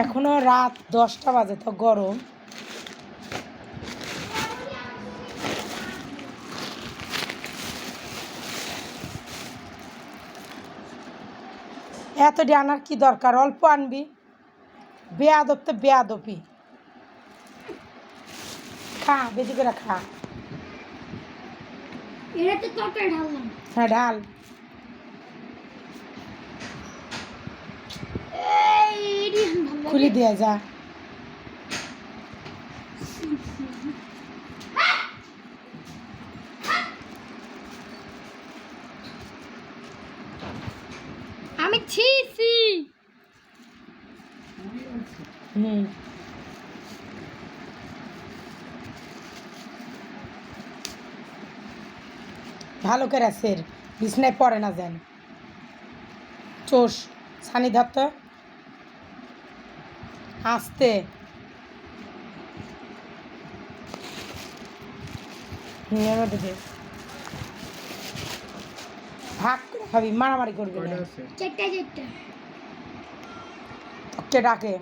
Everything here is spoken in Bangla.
এখনো রাত 10টা বাজে, তো গরম। এতটি আনার কি দরকার, অল্প আনবি। বেয়াদব তো বেয়াদবি। খা, বেশি করে খা। এটা তো তরকারি ঢাললাম। হ্যাঁ, ঢাল। খুলি দিয়ে যা। আমি ছিছি। ভালো করে সের, বিছনায় পড়ে না যেন। চোষ ছানি ধরত আস্তে। ভাগ করে খাবি, মারামারি করবি না। চারটা কে ডাকে?